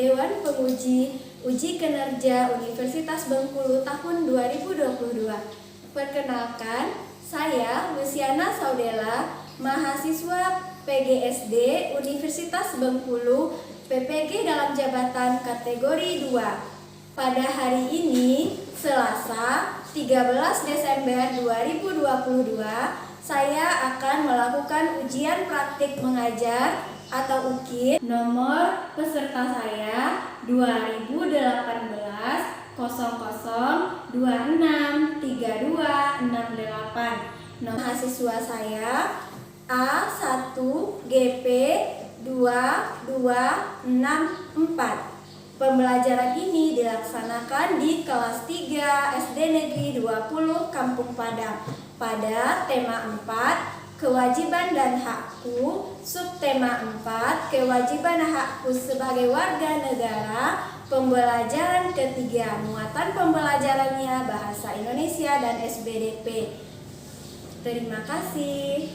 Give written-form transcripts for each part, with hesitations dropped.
Dewan Penguji Uji Kinerja Universitas Bengkulu tahun 2022. Perkenalkan, saya Luciana Saudela, mahasiswa PGSD Universitas Bengkulu, PPG dalam jabatan kategori 2. Pada hari ini, Selasa 13 Desember 2022, saya akan melakukan ujian praktik mengajar atau UKIN. Nomor peserta saya 2018 00 26 32 68. Mahasiswa saya A1 GP 2264. Pembelajaran ini dilaksanakan di kelas 3 SD Negeri 20 Kampung Padang pada tema 4 Kewajiban dan Hakku, subtema 4 Kewajiban dan Hakku sebagai warga negara. Pembelajaran ketiga, muatan pembelajarannya Bahasa Indonesia dan SBDP. Terima kasih.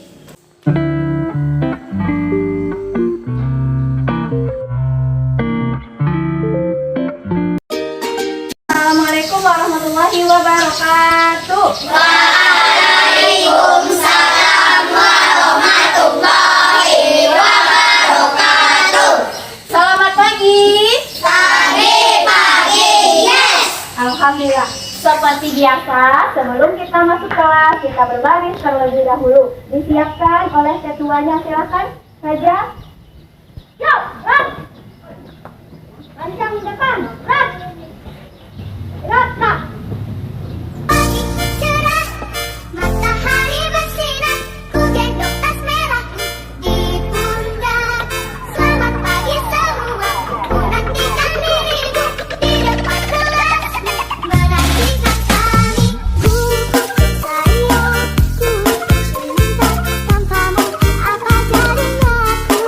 Assalamualaikum warahmatullahi wabarakatuh. Waalaikumsalam warahmatullahi wabarakatuh. Selamat pagi. Pagi, yes. Alhamdulillah. Seperti biasa, sebelum kita masuk kelas, kita berbaris terlebih dahulu. Disiapkan oleh ketuanya, silakan saja. Yuk, rak. Lancang depan, rak. Rak, rak. Pagi cerah, matahari bersinar, ku gendong tas merah di pundak. Selamat pagi semua, ku nantikan dirimu di depan kelas, menantikan kami. Ku sayang, ku cinta, tanpamu apa jadinya aku.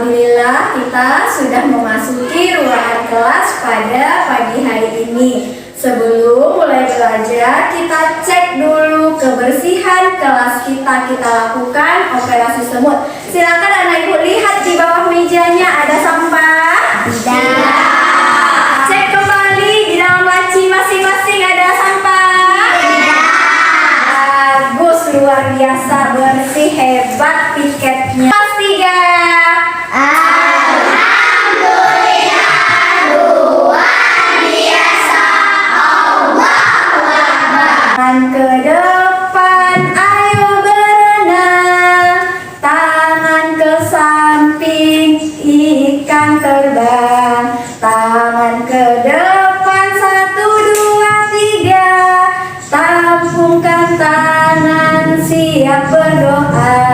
Alhamdulillah, kita sudah memasuki ruangan kelas pada pagi hari ini. Sebelum mulai belajar, kita cek dulu kebersihan kelas kita. Kita lakukan operasi semut. Silakan anak ibu lihat di bawah mejanya ada sampah. Tidak. Cek kembali di dalam laci masing-masing ada sampah. Tidak. Bagus, luar biasa, bersih, hebat piketnya. Kelas 3. Tangan ke depan, ayo berenang. Tangan ke samping, ikan terbang. Tangan ke depan, 1, 2, 3. Tampungkan tangan, siap berdoa.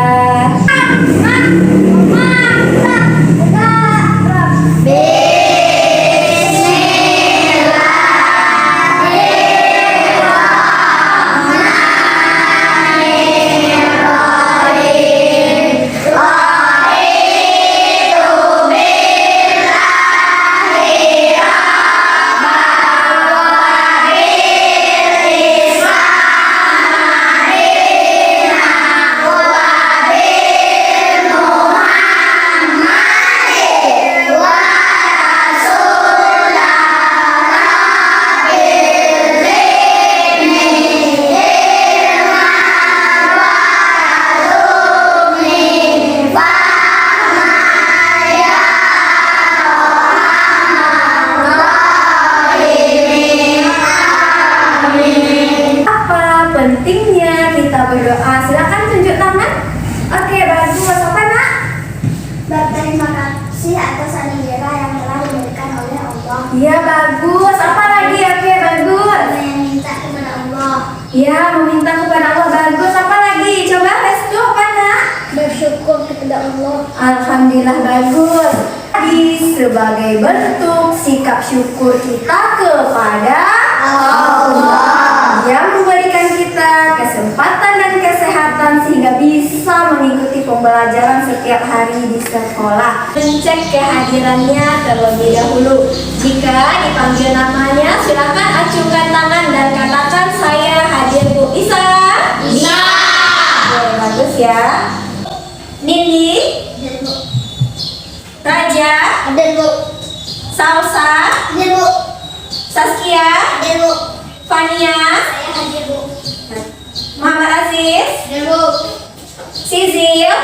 Pentingnya kita berdoa. Silakan tunjuk tangan. Oke, bagus. Apa nak? Berterima kasih atas anugerah yang telah diberikan oleh Allah. Iya, bagus. Apa lagi? Oke, bagus. Meminta kepada Allah. Iya, meminta kepada Allah. Bagus. Apa lagi? Coba restu apa nak? Bersyukur kepada Allah. Alhamdulillah, bagus. Tadi sebagai bentuk sikap syukur kita kepada Allah yang memberikan kita kesempatan dan kesehatan sehingga bisa mengikuti pembelajaran setiap hari di sekolah. Mencek kehadirannya terlebih dahulu. Jika dipanggil namanya, silakan acungkan tangan dan katakan saya hadir Bu. Bisa? Bisa. Bagus ya. Nindi, Raja, Salsa, Hadir, Bu. Saskia, Hadir, Bu. Fania, Saya hadir, Bu. Muhammad Aziz, Hadir, Bu. Sizil,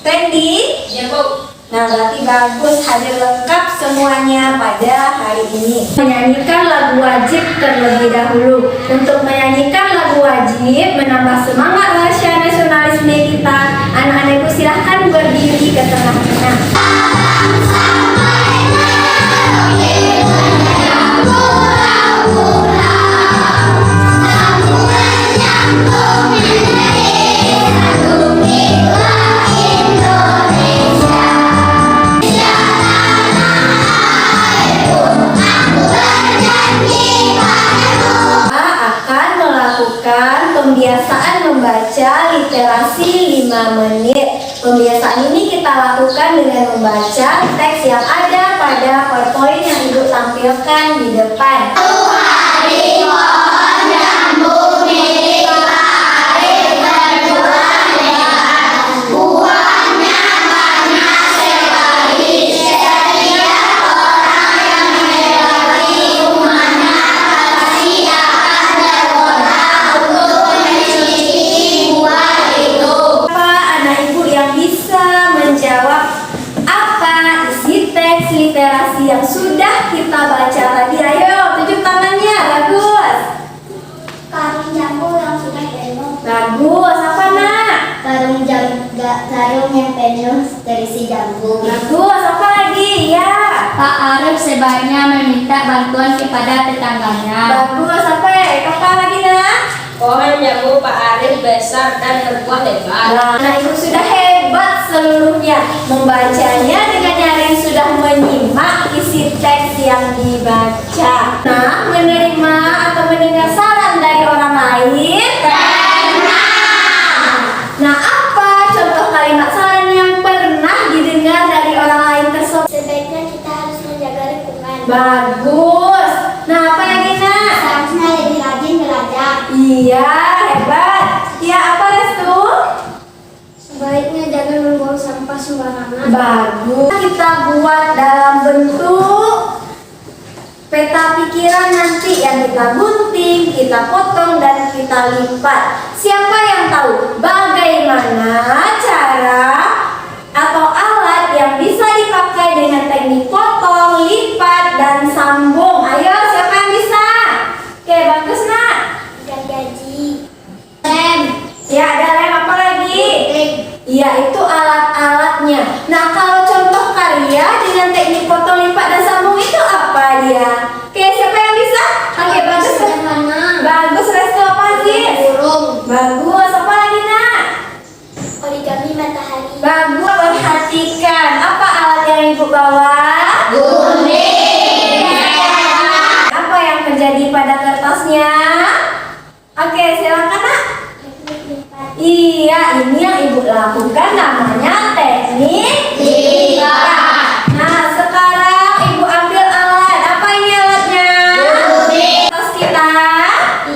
Fendi. Hadir, Bu. Nah, berarti bagus, hadir lengkap semuanya pada hari ini. Menyanyikan lagu wajib terlebih dahulu. Untuk menyanyikan lagu wajib, menambah semangat rahasia nasionalisme kita, anak-anak ibu silahkan berdiri ke tengah-tengah. Akan melakukan pembiasaan membaca literasi 5 menit. Pembiasaan ini kita lakukan dengan membaca teks yang ada pada PowerPoint yang ibu tampilkan di depan. Literasi yang sudah kita baca tadi. Ayo, tunjuk tangannya. Bagus. Karung jambu yang sudah penuh. Bagus. Apa, Nak? Karung yang penuh terisi jambu. Bagus. Apa lagi? Ya. Pak Arif sebaiknya meminta bantuan kepada tetangganya. Bagus. Apa? Apa lagi, Nak? Pohon jambu Pak Arif besar dan berbuah lebar. Nah, ibu sudah hebat seluruhnya. Membacanya dengan nyaring sudah menyimak isi teks yang dibaca. Nah, menerima atau mendengar saran dari orang lain? Nah, apa contoh kalimat saran yang pernah didengar dari orang lain tersebut? Sebaiknya kita harus menjaga lingkungan. Bagus. Nah, apa lagi, Nak? Seharusnya lebih rajin belajar. Iya, hebat. Ya, apa Restu? Sebaiknya jangan membuang sampah sembarangan. Bagus. Kita buat dalam bentuk peta pikiran nanti yang kita gunting, kita potong, dan kita lipat. Siapa yang tahu bagaimana cara atau alat yang bisa dipakai dengan teknik potong, lipat, dan sambung? Ayo, siapa yang bisa? Oke, bagus, Nak. Gaji. Lem. Ya, ada lem. Apa lagi? Iya, itu alat-alatnya. Nah, kalau contoh karya dengan teknik potong, lipat, dan sambung itu apa dia? Oke, siapa yang bisa? Oke, bagus. Bagus, Restu. Apa sih? Burung. Bagus. Apa lagi, Nak? Origami matahari. Bagus. Perhatikan. Apa alat yang ibu bawa? Gunting. Apa yang terjadi pada kertasnya? Oke, silakan, Nak. Iya, ini yang ibu lakukan namanya teknik lipat. Nah, sekarang ibu ambil alat. Apa ini alatnya? Kertas kita.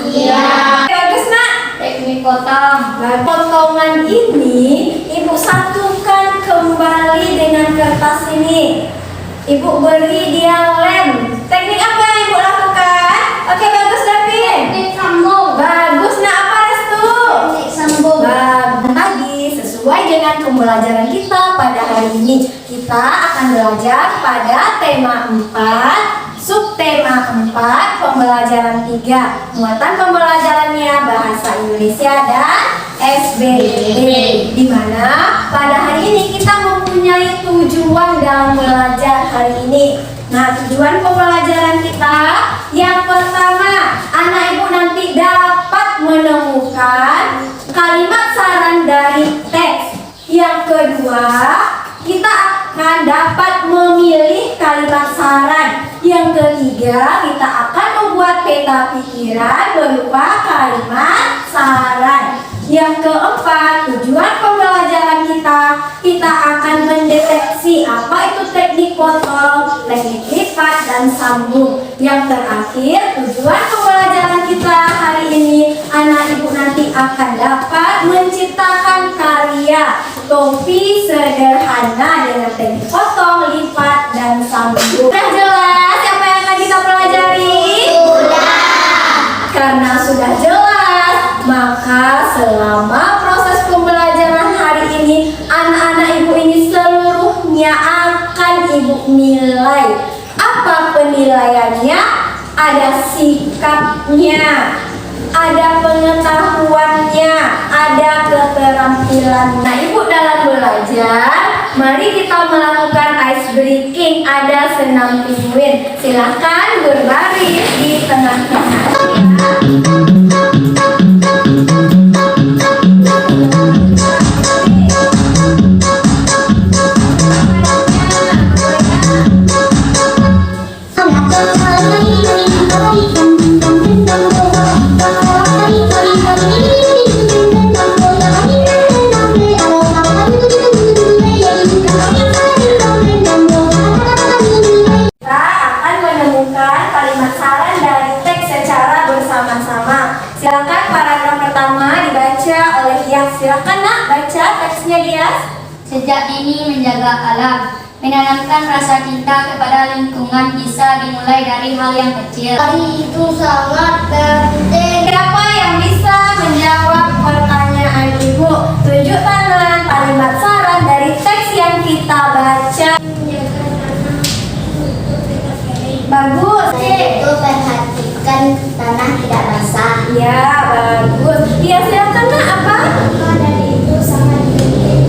Iya. Bagus, Nak. Teknik potong. Nah, potongan ini ibu satukan kembali dengan kertas ini. Ibu beri dia lem. Teknik apa yang ibu lakukan? Oke, bagus, David. Teknik sambung. Bagus, Nak. Apa Restu? Teknik sambung. Tadi sesuai dengan pembelajaran kita pada hari ini, kita akan belajar pada tema 4, subtema 4, pembelajaran 3. Muatan pembelajarannya bahasa Indonesia dan SBMP, di mana pada hari ini kita mempunyai tujuan dalam belajar hari ini. Nah, tujuan pembelajaran kita yang pertama, anak ibu nanti dapat menemukan kalimat saran dari teks. Yang kedua, kita akan dapat memilih kalimat saran. Yang ketiga, kita akan membuat peta pikiran berupa kalimat saran. Yang keempat, tujuan pembelajaran kita akan mendeteksi apa itu teknik potong, teknik lipat, dan sambung. Yang terakhir, tujuan pembelajaran kita hari ini, anak ibu nanti akan dapat menciptakan karya topi sederhana dengan teknik potong, lipat, dan sambung. Sudah jelas apa yang akan kita pelajari? Karena sudah jelas, maka selama proses pembelajaran hari ini, anak-anak ibu ini seluruhnya akan ibu nilai. Apa penilaiannya? Ada sikapnya, ada pengetahuannya, ada keterampilan. Nah, ibu dalam belajar, mari kita melakukan ice breaking. Ada senam penguin. Silahkan berbaris di tengah-tengah. Silakan paragraf pertama dibaca oleh Dias. Silakan nak baca teksnya Dias. Sejak dini menjaga alam, menanamkan rasa cinta kepada lingkungan bisa dimulai dari hal yang kecil. Itu sangat penting. Siapa yang bisa menjawab pertanyaan ibu? Tunjuk tangan. Kalimat saran dari teks yang kita baca. Bagus. Itu perhatikan tanah tidak basah. Ya, bagus. Ya, silakan nak apa? Dan itu sangat penting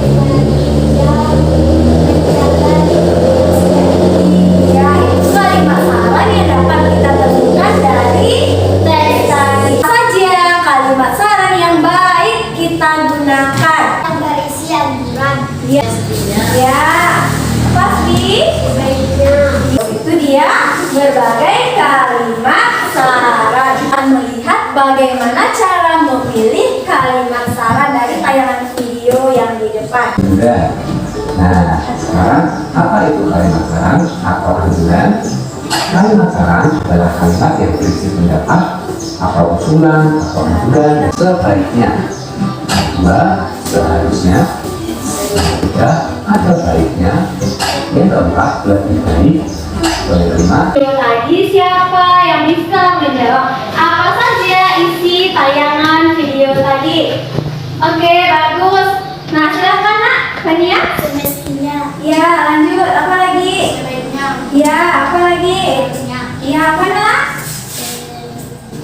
Ya, itu kalimat saran yang dapat kita temukan dari teks tadi. Saja kalimat saran yang baik kita gunakan. yang berisi anjuran. Ya, ya, pasti. Itu dia berbagai kalimat saran. Kita melihat bagaimana cara memilih kalimat saran dari tayangan video yang di depan. Sudah. Nah, sekarang apa itu kalimat saran atau anjuran? Kalimat saran adalah kalimat yang berisi pendapat atau usulan atau anjuran sebaiknya, dua seharusnya, tiga ada baiknya, yang keempat lebih baik, kelima. Lagi siapa yang bisa menjawab apa saja isi tayangan video tadi? Oke, bagus. Nah, silakan nak, Fania. Semestinya. Ya, lanjut. Apa lagi? Sebaiknya. Ya, apa lagi? Sebaiknya. Ya, apa nak?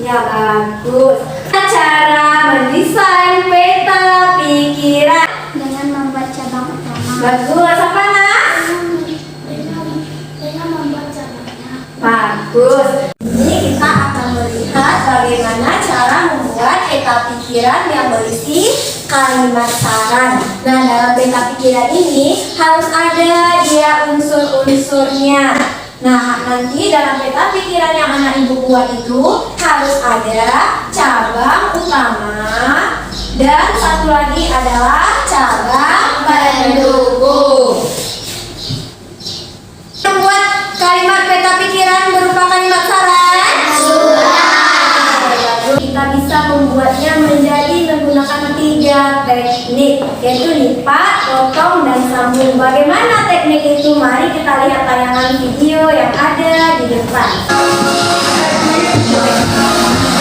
Ya, bagus. Cara mendesain peta pikiran. Dengan membuat cabang utama. Bagus. Apa nak? Dengan membuat cabangnya. Bagus. Ini kita akan melihat bagaimana cara membuat peta pikiran yang berisi kalimat saran. Nah, dalam peta pikiran ini harus ada dia unsur-unsurnya. Nah, nanti dalam peta pikiran yang anak ibu buat itu harus ada cabang utama dan satu lagi adalah cabang pendukung. Membuat kalimat peta pikiran berupa kalimat saran? Kita bisa membuatnya menjadi menggunakan 3 teknik, yaitu lipat, potong, dan sambung. Bagaimana teknik itu? Mari kita lihat tayangan video yang ada di depan.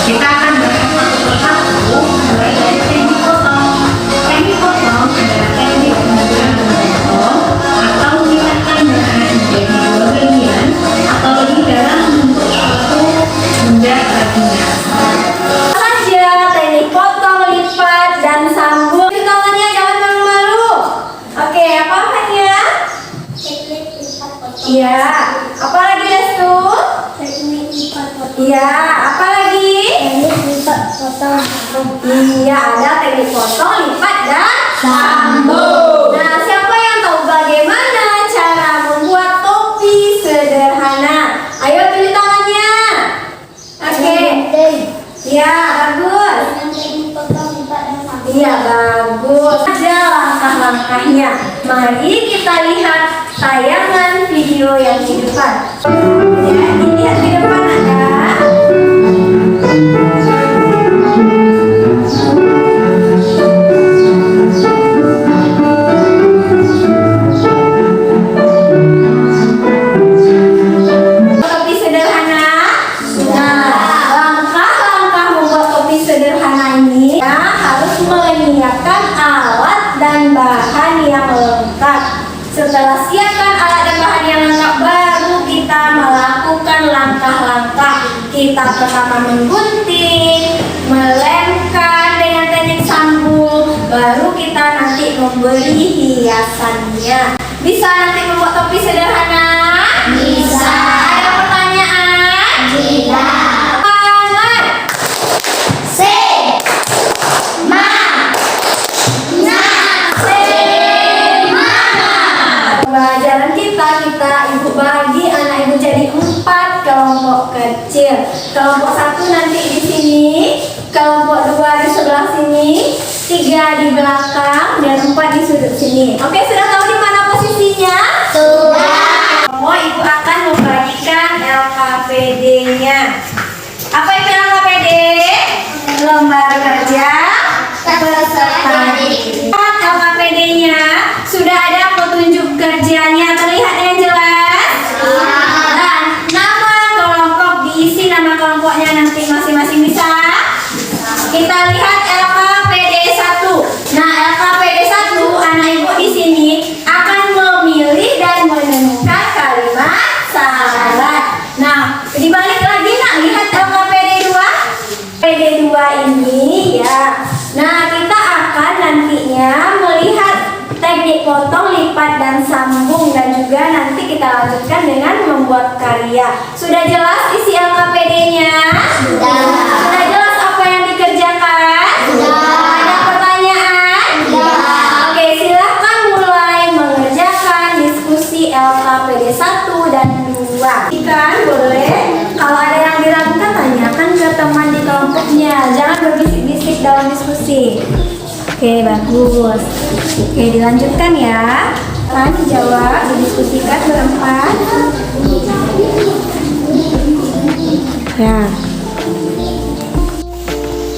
Kita akan bahas satu persatu mulai dari teknik potong. Teknik potong adalah teknik pembuatan potong atau melipatkan bahan menjadi 2 bagian atau lebih dalam bentuk suatu benda bagian. Saja teknik potong, lipat, dan sambung. Tangannya jangan malu-malu. Oke, apa ya? Teknik lipat potong. Iya. Apa lagi Destu? Teknik lipat potong. Iya. Apa lagi? Teknik lipat potong. Iya, ada teknik potong, lipat, dan sambung. Nah, siapa yang tahu bagaimana cara membuat topi sederhana? Ayo tunjuk tangannya. Oke. Iya, bagus. Dengan teknik potong, lipat, dan sambung. Iya, bagus. Ada langkah-langkahnya. Mari kita lihat tayangan video yang di depan. Ya, dilihat di depan ada. dan bahan yang lengkap. Setelah siapkan alat dan bahan yang lengkap, baru kita melakukan langkah-langkah. Kita pertama menggunting, melemkan dengan teknik sambung, baru kita nanti memberi hiasannya. Bisa nanti membuat topi sederhana? Bisa. Ada pertanyaan? Tidak. Semangat! Pembelajaran kita ibu bagi anak ibu jadi 4 kelompok kecil. Kelompok 1 nanti di sini, kelompok 2 di sebelah sini, 3 di belakang, dan 4 di sudut sini. Oke, sudah tahu di mana posisinya? Sudah. Oh, ibu akan membagikan LKPD-nya. Apa itu LKPD? Lembar kerja peserta didik. LKPD-nya sudah ada petunjuk kerjanya, terlihat dengan jelas. Dan nama kelompok diisi nama kelompoknya nanti masing-masing bisa. Kita lihat LKPD 1. Nah, LKPD 1 anak ibu di sini akan memilih dan menemukan kalimat syarat. Nah, dibalik lagi nak lihat LKPD 2. PD 2 ini ya. Nah, kita akan nantinya melihat teknik potong, lipat, dan sambung, dan juga nanti kita lanjutkan dengan membuat karya. Sudah jelas isi LKPD-nya? Sudah. Sudah jelas apa yang dikerjakan? Sudah. Ada pertanyaan? Sudah. Oke, silahkan mulai mengerjakan diskusi LKPD 1 dan 2. Ikan boleh. Kalau ada yang diragukan, tanyakan ke teman di kelompoknya. Jangan berbisik-bisik dalam diskusi. Oke, bagus. Oke, dilanjutkan ya. Kan dijawab, didiskusikan berempat. Ya.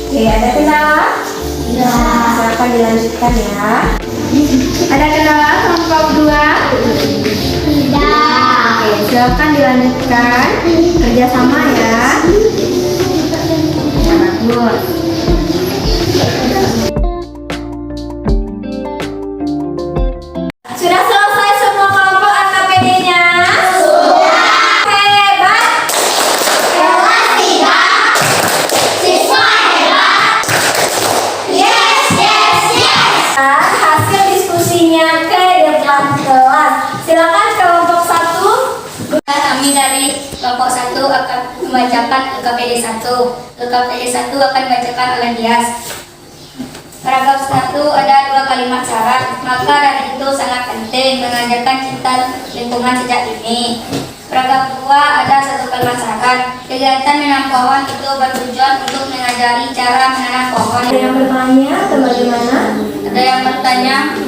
Oke, ada kendala? Tidak. Silakan dilanjutkan ya. Ada kendala kelompok 2? Tidak. Oke, silakan dilanjutkan. Kerjasama ya. Ya, bagus. Sudah selesai semua kelompok LKPD-nya? Sudah. Hebat. Kelas 3. Siswa hebat. Yes, yes, yes. Hasil diskusinya ke depan kelas. Silakan kelompok 1. Kami dari kelompok 1 akan membacakan LKPD 1. LKPD 1 akan dibacakan oleh Dias. Paragraf 1 ada 2 kalimat syarat, maka dari itu sangat penting mengajarkan cinta lingkungan sejak dini. Paragraf 2 ada 1 kalimat syarat, kegiatan menanam pohon itu bertujuan untuk mengajari cara menanam pohon. Ada yang bertanya atau bagaimana? Ada yang bertanya?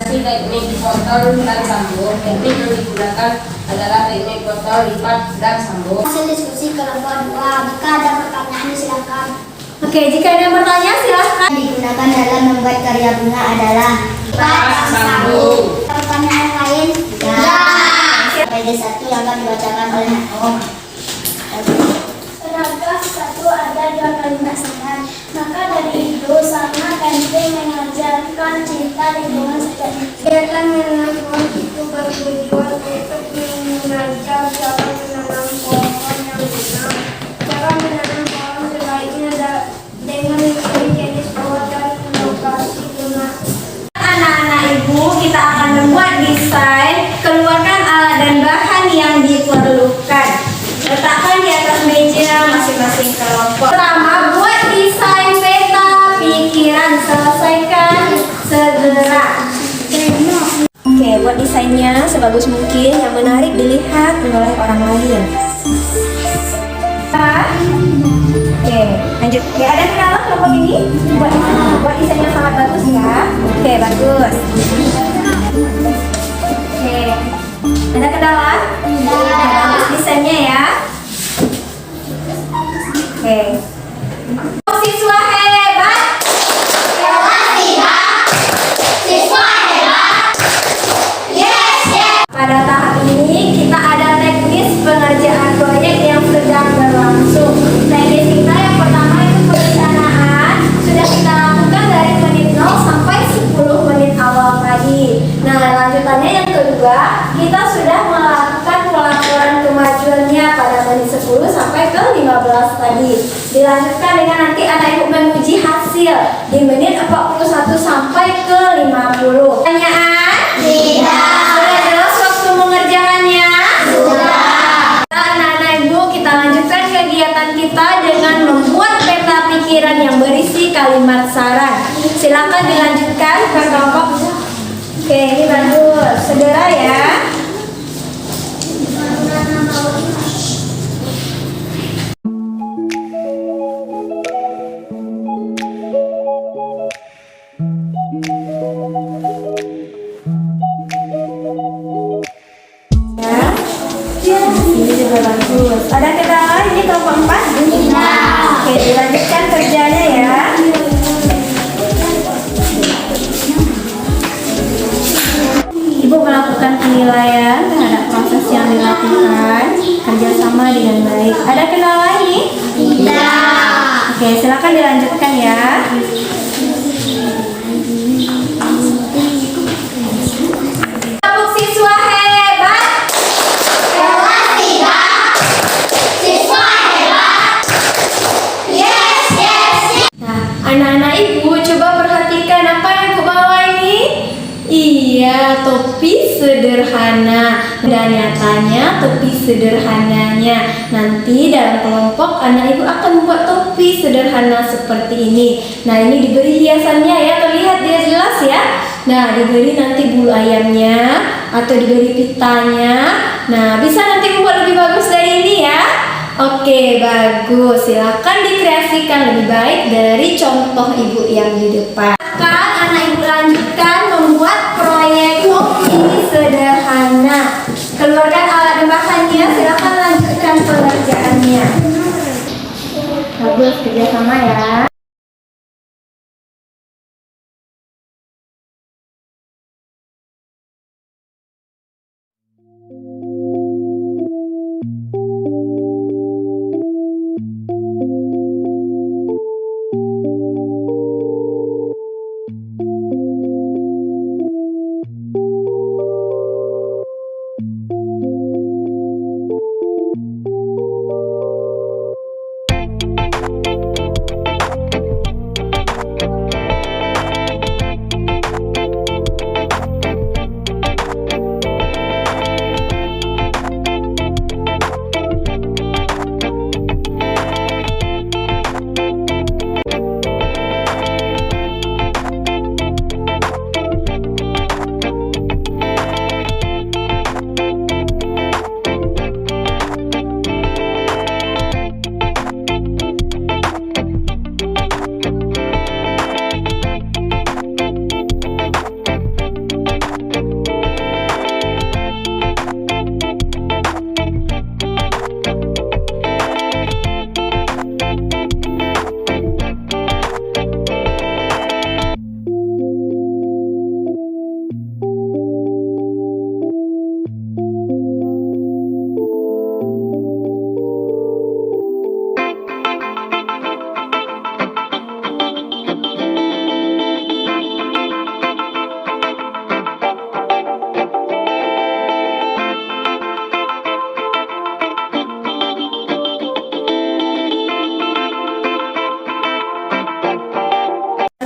Teknik potong dan sambung. Teknik yang digunakan adalah teknik potong, lipat, dan sambung. Hasil diskusi kelompok 2. Jika ada pertanyaan silakan. Oke, jika ada yang bertanya silahkan. Yang digunakan dalam membuat karya bunga adalah Lipat, sambung. Pertanyaan lain? Ya. PD 1 yang akan dibacakan oleh Nano. Paragraf 1 ada 2 kalimat syarat. Maka dari itu sangat penting mengajarkan cinta lingkungan sejak dini. Kegiatan menanam pohon itu bertujuan untuk mengajar cara menanam pohon yang benar. Cara menanam pohon sebaiknya dengan mengikuti jenis pohon dan lokasi guna. Anak-anak ibu, kita akan membuat desain. Keluarkan alat dan bahan yang diperlukan. Letakkan di atas meja masing-masing kelompok. Pertama, buat desain peta pikiran. Selesaikan segera. Oke, buat desainnya sebagus mungkin yang menarik dilihat oleh orang lain. Oke, lanjut. Oke, ada kendala kelompok ini? Buat desainnya sangat bagus ya. Oke, bagus. Oke, ada kendala? Bagus desainnya ya. Oke. Siswa hebat. Kelas 3. Siswa hebat. Yes, yes. Pada tahap ini kita ada teknis pengerjaan proyek yang sedang berlangsung. Teknis kita yang pertama itu perencanaan sudah kita lakukan dari menit 0 sampai Dilanjutkan dengan nanti anak ibu menguji hasil di menit 41 sampai ke 50. Pertanyaan? Tidak. Sudah jelas waktu mengerjakannya? Sudah. Anak-anak ibu, kita lanjutkan kegiatan kita dengan membuat peta pikiran yang berisi kalimat saran. Silakan dilanjutkan ke kelompok. Oke, ini bagus. Segera ya. Ini juga bagus. Ada kendala ini kelompok 4? Tidak. Oke, dilanjutkan kerjanya ya. Ibu melakukan penilaian terhadap proses yang dilakukan, kerjasama dengan baik. Ada kendala ini? Tidak. Oke, silakan dilanjutkan ya. Kelompok siswa hebat. Kelas 3. Siswa hebat. Yes, yes, yes. Nah, anak-anak ibu coba perhatikan apa yang aku bawa ini. Iya, topi sederhana. Dan nyatanya topi sederhananya. Nanti dalam kelompok anak ibu akan membuat topi sederhana seperti ini. Nah, ini diberi hiasannya ya, terlihat dia jelas ya. Nah, diberi nanti bulu ayamnya atau diberi pitanya. Nah, bisa nanti membuat lebih bagus dari ini ya. Oke, bagus. Silakan dikreasikan lebih baik dari contoh ibu yang di depan. Sekarang anak ibu lanjutkan membuat proyek topi sederhana. Keluarkan alat dan bahannya. Silakan lanjutkan pengerjaannya. Bagus, kerjasama ya.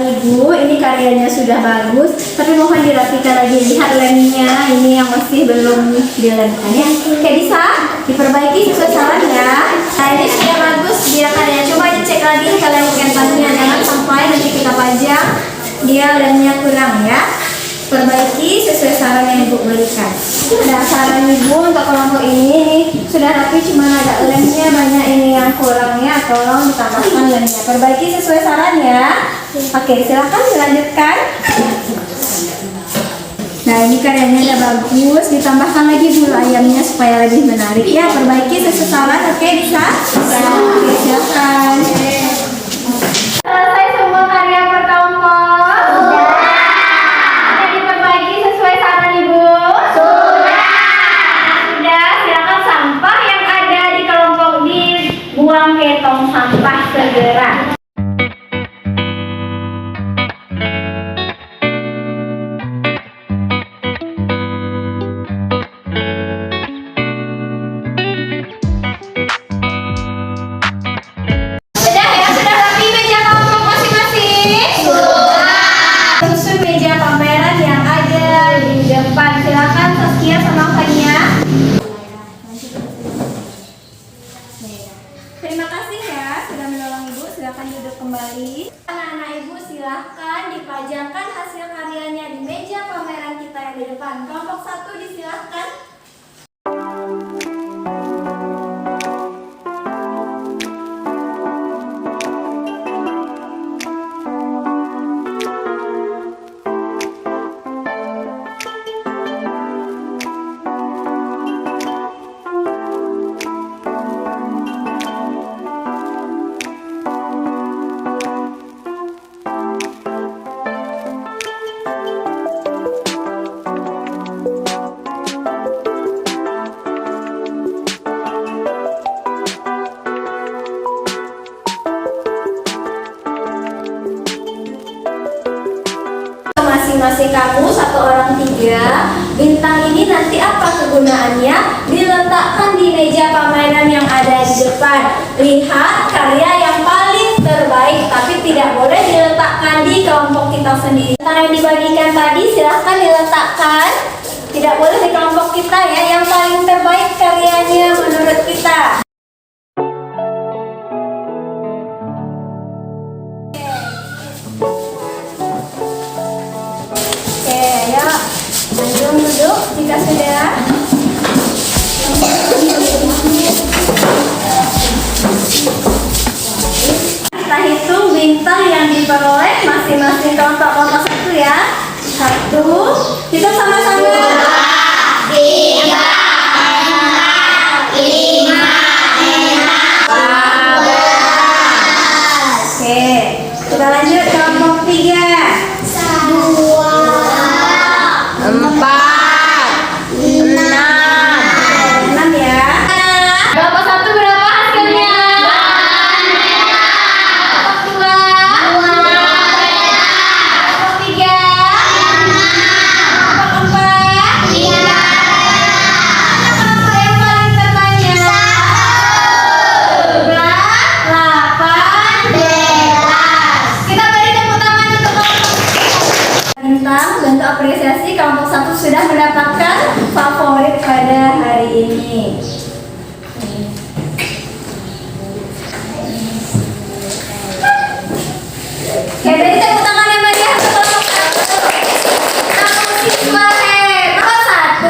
Ibu, ini karyanya sudah bagus, tapi mohon dirapikan lagi. Lihat lemnya, ini yang masih belum dilemkan ya. Oke, bisa diperbaiki sesuai saran ya. Nah, ini sudah bagus dia karyanya. Coba dicek lagi ke lem kentasnya, jangan sampai nanti kita pajang dia lemnya kurang ya. Perbaiki sesuai saran yang ibu berikan. Nah, saran ibu untuk kelompok ini sudah rapi, cuma ada lemnya banyak ini yang kurangnya, tolong ditambahkan lemnya. Perbaiki sesuai saran ya. Oke, silakan dilanjutkan. Nah, ini karyanya udah bagus, ditambahkan lagi bulu ayamnya supaya lebih menarik ya. Perbaiki sesuai saran. Oke, bisa? Oke, silakan. Selesai semua karya per kelompok? Sudah. Ada diperbaiki sesuai saran ibu? Sudah. Sudah, silakan sampah yang ada di kelompok dibuang ke tong sampah segera. silakan duduk kembali. Anak-anak ibu silahkan dipajangkan hasil karyanya di meja pameran kita yang di depan. Kelompok 1 disilahkan. Masing-masing kamu 1 orang 3. Bintang ini nanti apa kegunaannya? Diletakkan di meja pameran yang ada di depan. Lihat karya yang paling terbaik, tapi tidak boleh diletakkan di kelompok kita sendiri. Bintang yang dibagikan tadi silahkan diletakkan. Tidak boleh di kelompok kita ya. Yang paling terbaik karyanya menurut kita. Lanjut duduk jika sudah. Kita hitung bintang yang diperoleh masing-masing kelompok 1 ya. 1. Kita sama-sama. 2, 3, 4, 5, 6, 12. Oke, kita lanjut kelompok 3. 4, 6. 6 ya. Kelompok 1 berapa hasilnya? Kelompok 2. 3. Kelompok 4. 3. Kelompok yang paling terbanyak. 8. 11. Kita beri tepuk tangan untuk kelompok bintang. Bentuk apresiasi kelompok 1 sudah mendapatkan favorit pada hari ini. Oke, beri tepuk tangan yang meriah untuk kelompok 1. Kamu siswa hebat.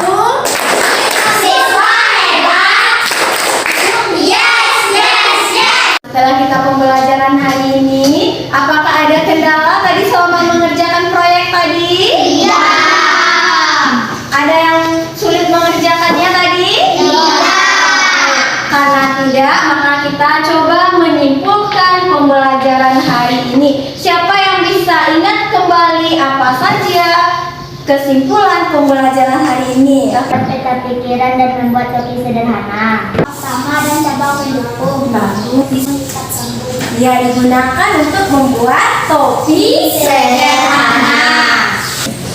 1. Siswa hebat. Yes. Setelah kita pembelajaran hari ini, apakah ada kendala tadi selama mengerjakan proyek tadi? Iya. Ada yang sulit mengerjakannya tadi? Iya. Karena tidak, maka kita coba menyimpulkan pembelajaran hari ini. Siapa yang bisa ingat kembali apa saja kesimpulan pembelajaran hari ini? Peta pikiran dan membuat topi sederhana. Sama dan cabang pendukung. Bagus. Mengikat sambung. Dia digunakan untuk membuat topi sederhana.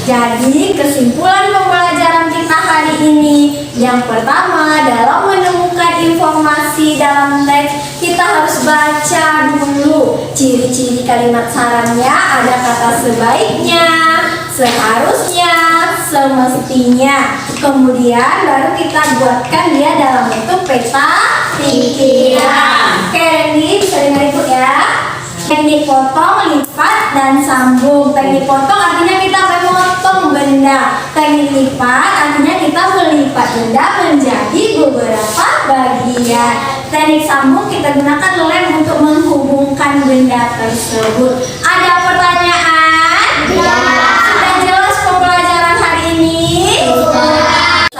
Jadi kesimpulan pembelajaran kita hari ini, yang pertama dalam menemukan informasi dalam teks kita harus baca dulu ciri-ciri kalimat sarannya. Ada kata sebaiknya, seharusnya, semestinya. Kemudian baru kita buatkan dia dalam bentuk peta pikiran. Oke, Randy bisa dengar ibu ya. Teknik potong, lipat, dan sambung. Teknik potong artinya kita memotong benda. Teknik lipat artinya kita melipat benda menjadi beberapa bagian. Teknik sambung kita gunakan lem untuk menghubungkan benda tersebut. Ada pertanyaan? Ya. Sudah jelas pembelajaran hari ini?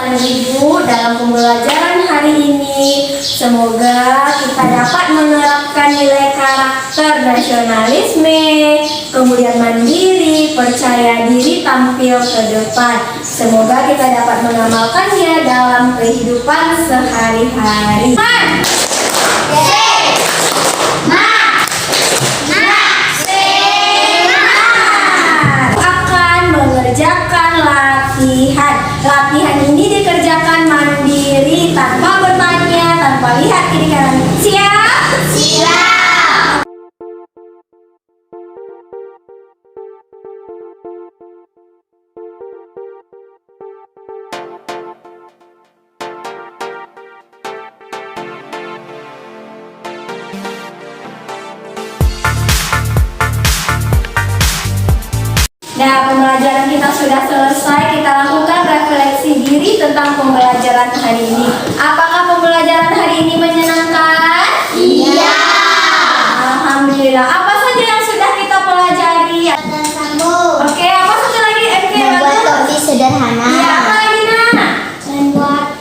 Ibu, dalam pembelajaran hari ini semoga kita dapat menerapkan nilai karakter nasionalisme, kemudian mandiri, percaya diri, tampil ke depan. Semoga kita dapat mengamalkannya dalam kehidupan sehari-hari. Akan mengerjakan latihan. Latihan ini dikerjakan mandiri tanpa bertanya, tanpa lihat kiri kanan. Siap? Siap. Nah, pembelajaran kita sudah selesai. Kita lakukan refleksi diri tentang pembelajaran hari ini. Apakah pembelajaran hari ini menyenangkan? Iya. Alhamdulillah. Apa saja yang sudah kita pelajari? Dan sambung. Oke, apa satu lagi? Membuat topi sederhana. Iya, apa lagi, Nak? Membuat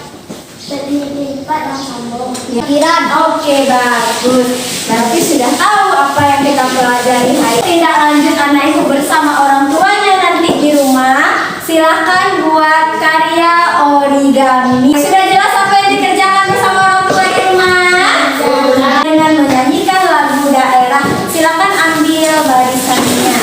lipat dan sambung. Pikiran. Oke, bagus. Berarti sudah tahu apa yang kita pelajari hari ini. Tindak lanjut anak ibu bersama orang tuanya nanti di rumah. Silahkan buat karya origami. Sudah jelas apa yang dikerjakan bersama orang tua di rumah? Dengan menyanyikan lagu daerah. Silahkan ambil barisannya.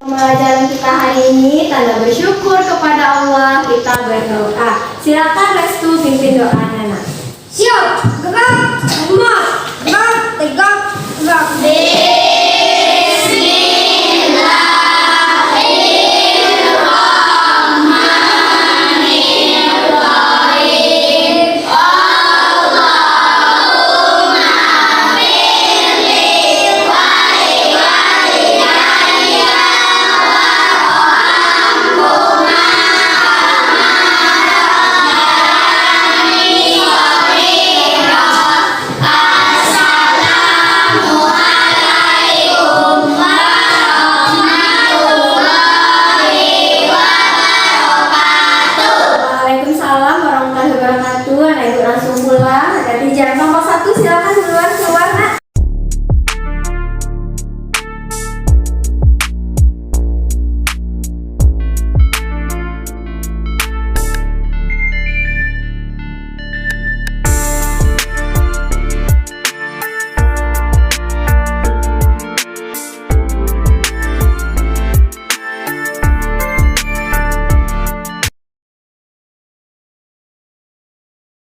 Pembelajaran kita hari ini tanda bersyukur kepada Allah, kita berdoa. Silakan Restu pimpin doanya, Nak. Siap, gerak, emas, gerak, tegak, gerak. Waalaikumsalam warahmatullahi wabarakatuh. Anak ibu langsung pulang. Hati-hati jalan nomor 1, silakan duluan keluar.